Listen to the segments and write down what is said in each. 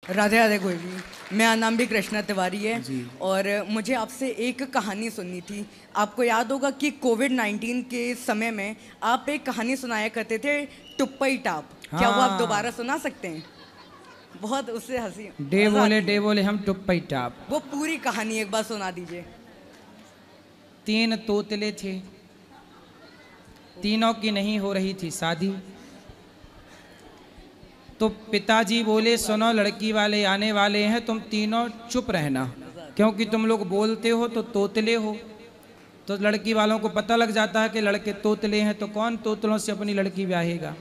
राधे राधे गुरु जी। मेरा नाम भी कृष्णा तिवारी है और मुझे आपसे एक कहानी सुननी थी। आपको याद होगा कि कोविड-19 के समय में आप एक कहानी सुनाया करते थे, टुप्पई टाप। क्या वो आप दोबारा सुना सकते हैं? बहुत उससे हंसी डे बोले हम टुप्पई टाप। वो पूरी कहानी एक बार सुना दीजिए। 3 तोतले थे, तीनों की नहीं हो रही थी शादी। तो पिताजी बोले सुनो लड़की वाले आने वाले हैं, तुम तीनों चुप रहना, क्योंकि तुम लोग बोलते हो तो तोतले हो। तो लड़की वालों को पता लग जाता है कि लड़के तोतले हैं, तो कौन तोतलों से अपनी लड़की ब्याहेगा।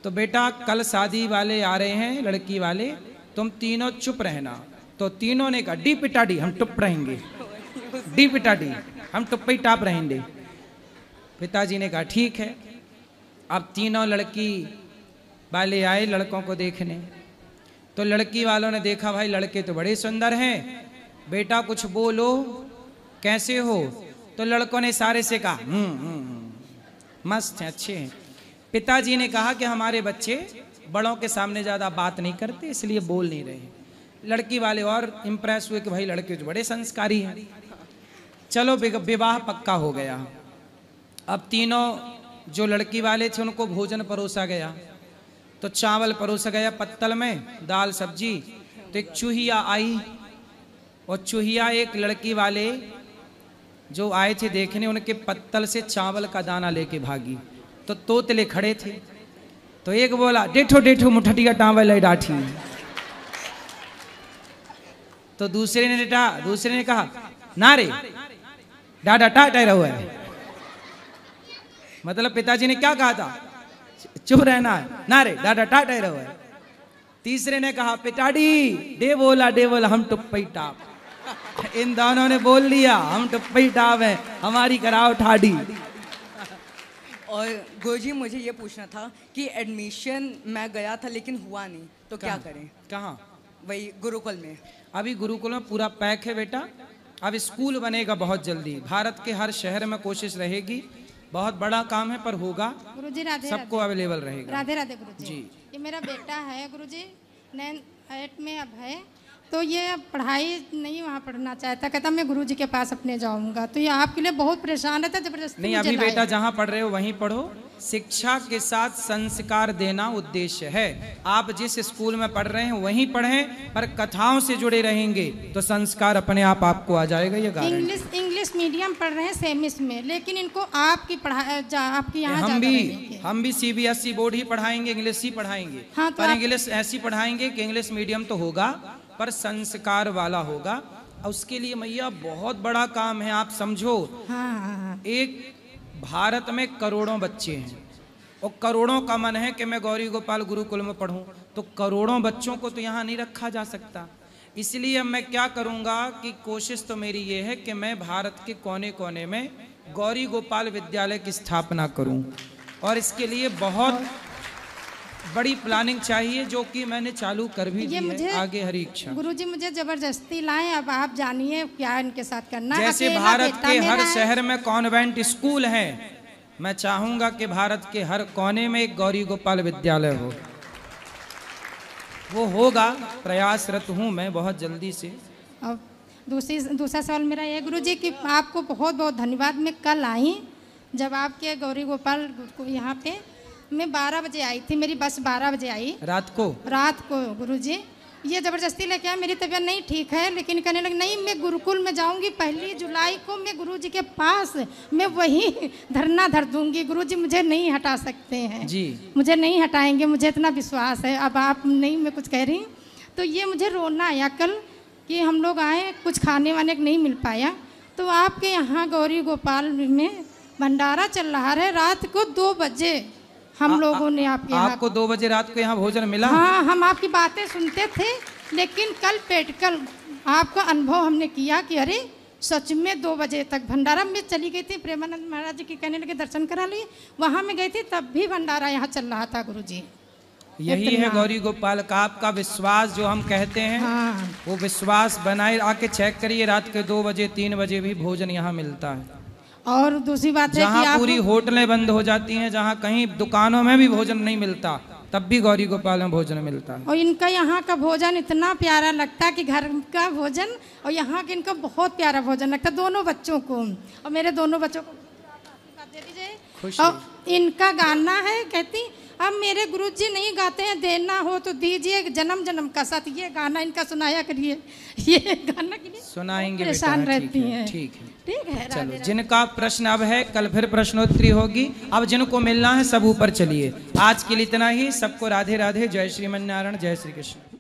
तो बेटा कल शादी वाले आ रहे हैं लड़की वाले, तुम तीनों चुप रहना। तो तीनों ने कहा डी पिटाडी हम चुप रहेंगे, डी पिटाडी हम टुप्पई टाप रहेंगे। पिताजी ने कहा ठीक है। अब तीनों लड़की वाले आए लड़कों को देखने। तो लड़की वालों ने देखा भाई लड़के तो बड़े सुंदर हैं, बेटा कुछ बोलो कैसे हो। तो लड़कों ने सारे से कहा मस्त हैं, अच्छे हैं। पिताजी ने कहा कि हमारे बच्चे बड़ों के सामने ज़्यादा बात नहीं करते, इसलिए बोल नहीं रहे। लड़की वाले और इम्प्रेस हुए कि भाई लड़के तो बड़े संस्कारी हैं। चलो विवाह पक्का हो गया। अब तीनों जो लड़की वाले थे उनको भोजन परोसा गया। तो चावल परोसा गया पत्तल में, दाल सब्जी। तो एक चूहिया आई और चूहिया एक लड़की वाले जो आए थे देखने उनके पत्तल से चावल का दाना लेके भागी। तो तोतले खड़े थे। तो एक बोला डेठो डेठो मुठटिया टावल है डाठी। तो दूसरे ने कहा ना रे डाडा टाटा रहो है। मतलब पिताजी ने क्या कहा था, चुप रहना है, ना रे डाडा टाटा रहो है। तीसरे ने कहा पिताडी डे बोला हम टुप्पई टाप। इन दोनों ने बोल लिया हम टुप्पई टाप है, हमारी कराओ ठाडी। और गुरुजी मुझे ये पूछना था कि एडमिशन मैं गया था लेकिन हुआ नहीं, तो क्या करें? कहाँ? वही गुरुकुल में। अभी गुरुकुल में पूरा पैक है बेटा। अब स्कूल बनेगा बहुत जल्दी, भारत के हर शहर में कोशिश रहेगी। बहुत बड़ा काम है पर होगा गुरुजी। राधे सबको अवेलेबल रहेगा। राधे राधे गुरुजी जी। ये मेरा बेटा है गुरुजी, 9th में अब है। तो ये पढ़ाई नहीं वहाँ पढ़ना चाहता, कहता मैं गुरुजी के पास अपने जाऊँगा। तो ये आपके लिए बहुत परेशान रहता, जबरदस्ती नहीं। अभी बेटा जहाँ पढ़ रहे हो वहीं पढ़ो। शिक्षा के साथ संस्कार देना उद्देश्य है। आप जिस स्कूल में पढ़ रहे हैं वहीं पढ़ें, पर कथाओं से जुड़े रहेंगे तो संस्कार अपने आप आपको आ जाएगा। ये इंग्लिश मीडियम पढ़ रहे हैं सेमिस में, लेकिन इनको आपकी पढ़ाई आपकी यहाँ हम भी CBSE बोर्ड ही पढ़ाएंगे, इंग्लिश ही पढ़ाएंगे। हाँ, तो पर इंग्लिश ऐसी पढ़ाएंगे कि इंग्लिश मीडियम तो होगा पर संस्कार वाला होगा। उसके लिए मैया बहुत बड़ा काम है, आप समझो। हाँ। एक भारत में करोड़ों बच्चे हैं और करोड़ों का मन है कि मैं गौरी गोपाल गुरुकुल में पढ़ूं, तो करोड़ों बच्चों को तो यहाँ नहीं रखा जा सकता। इसलिए मैं क्या करूँगा कि कोशिश तो मेरी ये है कि मैं भारत के कोने कोने में गौरी गोपाल विद्यालय की स्थापना करूँ। और इसके लिए बहुत बड़ी प्लानिंग चाहिए, जो कि मैंने चालू कर भी दी है। आगे हरी इच्छा। गुरुजी मुझे जबरदस्ती लाए, अब आप जानिए क्या इनके साथ करना। जैसे भारत के हर शहर में कॉन्वेंट स्कूल है, मैं चाहूंगा कि भारत के हर कोने में एक गौरी गोपाल विद्यालय हो। वो होगा, प्रयासरत हूँ मैं बहुत जल्दी से। अब दूसरा सवाल मेरा ये गुरुजी कि आपको बहुत बहुत धन्यवाद। मैं कल आई, जब आपके गौरी गोपाल यहाँ पे मैं 12 बजे आई थी, मेरी बस 12 बजे आई रात को गुरुजी। ये ज़बरदस्ती लेके आया, मेरी तबीयत नहीं ठीक है, लेकिन कहने लगे नहीं मैं गुरुकुल में जाऊंगी, 1 जुलाई को मैं गुरुजी के पास मैं वही धरना धर दूंगी। गुरुजी मुझे नहीं हटा सकते हैं जी, मुझे नहीं हटाएंगे, मुझे इतना विश्वास है। अब आप नहीं, मैं कुछ कह रही तो ये मुझे रोना आया कल कि हम लोग आए, कुछ खाने वाने नहीं मिल पाया। तो आपके यहाँ गौरी गोपाल में भंडारा चल रहा है, रात को 2 बजे हम लोगों ने आपको 2 बजे रात को यहाँ भोजन मिला? हाँ, हम आपकी बातें सुनते थे, लेकिन कल आपका अनुभव हमने किया कि अरे सच में 2 बजे तक भंडारा में चली गई थी। प्रेमानंद महाराज जी की कहने लगे दर्शन करा लिए, वहाँ में गई थी, तब भी भंडारा यहाँ चल रहा था गुरुजी। यही है गौरी गोपाल का आपका विश्वास जो हम कहते हैं। हाँ। वो विश्वास बनाए, आके चेक करिए, रात के 2 बजे 3 बजे भी भोजन यहाँ मिलता है। और दूसरी बात है कि पूरी होटलें बंद हो जाती हैं, जहाँ कहीं दुकानों में भी भोजन नहीं मिलता, तब भी गौरी गोपाल में भोजन मिलता है। और इनका यहाँ का भोजन इतना प्यारा लगता है कि घर का भोजन और यहाँ के इनका बहुत प्यारा भोजन लगता है दोनों बच्चों को, और मेरे दोनों बच्चों को दे दीजिए। और इनका गाना है, कहती अब मेरे गुरुजी नहीं गाते हैं, देना हो तो दीजिए जन्म जन्म का साथ, ये गाना इनका सुनाया करिए, ये गाना के लिए सुनाएंगे परेशान रहती हैं। ठीक है, ठीक है। चलो, जिनका प्रश्न अब है कल फिर प्रश्नोत्तरी होगी। अब जिनको मिलना है सब ऊपर चलिए। आज के लिए इतना ही। सबको राधे राधे। जय श्रीमन नारायण, जय श्री कृष्ण।